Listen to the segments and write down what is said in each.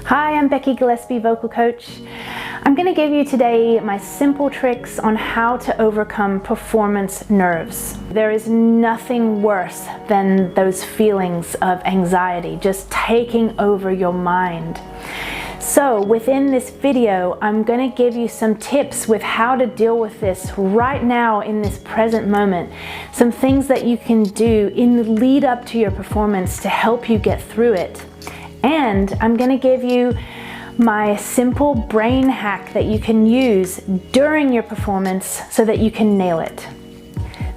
Hi, I'm Becky Gillespie, vocal coach. I'm going to give you today my simple tricks on how to overcome performance nerves. There is nothing worse than those feelings of anxiety just taking over your mind. So within this video, I'm going to give you some tips with how to deal with this right now in this present moment. Some things that you can do in the lead up to your performance to help you get through it. And I'm going to give you my simple brain hack that you can use during your performance so that you can nail it.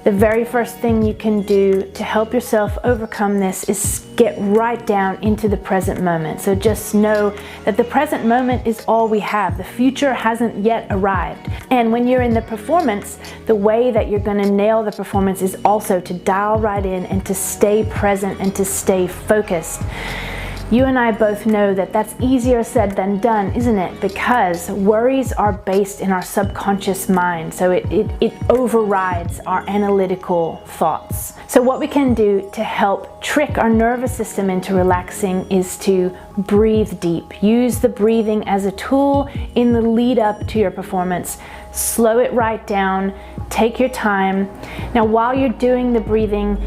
The very first thing you can do to help yourself overcome this is get right down into the present moment. So just know that the present moment is all we have. The future hasn't yet arrived. And when you're in the performance, the way that you're going to nail the performance is also to dial right in and to stay present and to stay focused. You and I both know that that's easier said than done, isn't it? Because worries are based in our subconscious mind, so it overrides our analytical thoughts. So what we can do to help trick our nervous system into relaxing is to breathe deep. Use the breathing as a tool in the lead up to your performance. Slow it right down, take your time. Now while you're doing the breathing,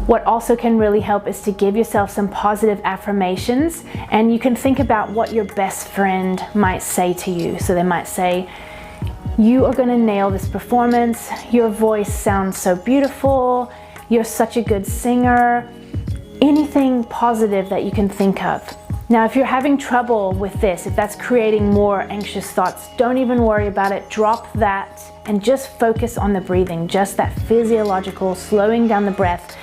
what also can really help is to give yourself some positive affirmations, and you can think about what your best friend might say to you. So they might say, "You are going to nail this performance. Your voice sounds so beautiful. You're such a good singer." Anything positive that you can think of. Now, if you're having trouble with this, if that's creating more anxious thoughts, don't even worry about it. Drop that and just focus on the breathing, just that physiological slowing down the breath.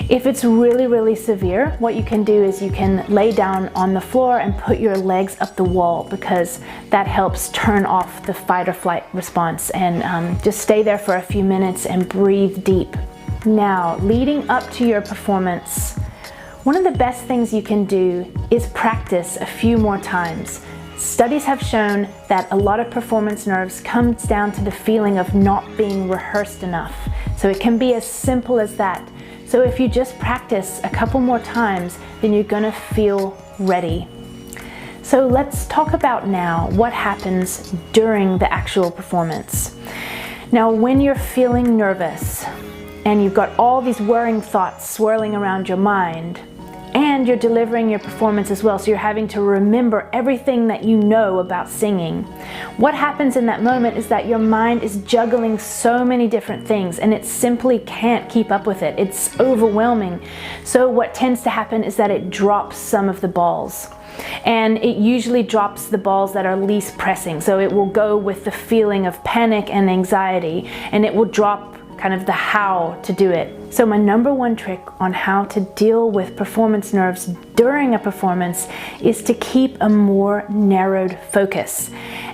If it's really, really severe, what you can do is you can lay down on the floor and put your legs up the wall, because that helps turn off the fight or flight response, and just stay there for a few minutes and breathe deep. Now, leading up to your performance, one of the best things you can do is practice a few more times. Studies have shown that a lot of performance nerves comes down to the feeling of not being rehearsed enough. So it can be as simple as that. So if you just practice a couple more times, then you're gonna feel ready. So let's talk about now what happens during the actual performance. Now, when you're feeling nervous and you've got all these worrying thoughts swirling around your mind, and you're delivering your performance as well, so you're having to remember everything that you know about singing. What happens in that moment is that your mind is juggling so many different things, and it simply can't keep up with it. It's overwhelming. So what tends to happen is that it drops some of the balls. And it usually drops the balls that are least pressing. So it will go with the feeling of panic and anxiety, and it will drop kind of the how to do it. So my number one trick on how to deal with performance nerves during a performance is to keep a more narrowed focus.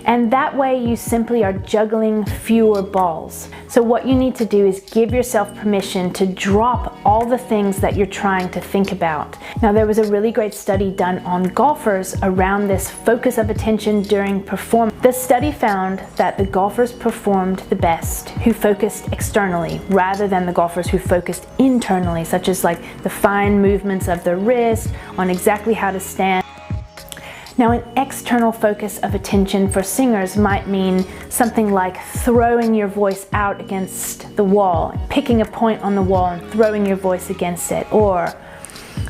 And that way you simply are juggling fewer balls. So what you need to do is give yourself permission to drop all the things that you're trying to think about. Now, there was a really great study done on golfers around this focus of attention during performance. The study found that the golfers performed the best who focused externally rather than the golfers who focused internally, such as like the fine movements of the wrist, on exactly how to stand. Now, an external focus of attention for singers might mean something like throwing your voice out against the wall, picking a point on the wall and throwing your voice against it, or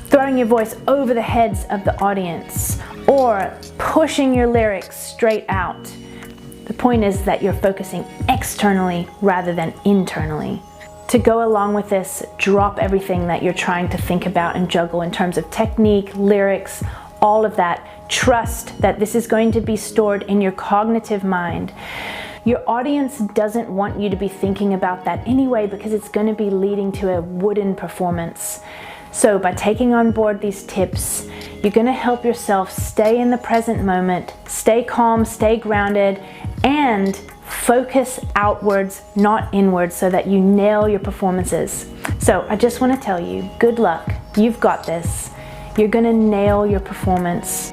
throwing your voice over the heads of the audience, or pushing your lyrics straight out. The point is that you're focusing externally rather than internally. To go along with this, drop everything that you're trying to think about and juggle in terms of technique, lyrics, all of that. Trust that this is going to be stored in your cognitive mind. Your audience doesn't want you to be thinking about that anyway, because it's going to be leading to a wooden performance. So by taking on board these tips, you're going to help yourself stay in the present moment, stay calm, stay grounded, and focus outwards, not inwards, so that you nail your performances. So I just want to tell you, good luck. You've got this. You're going to nail your performance.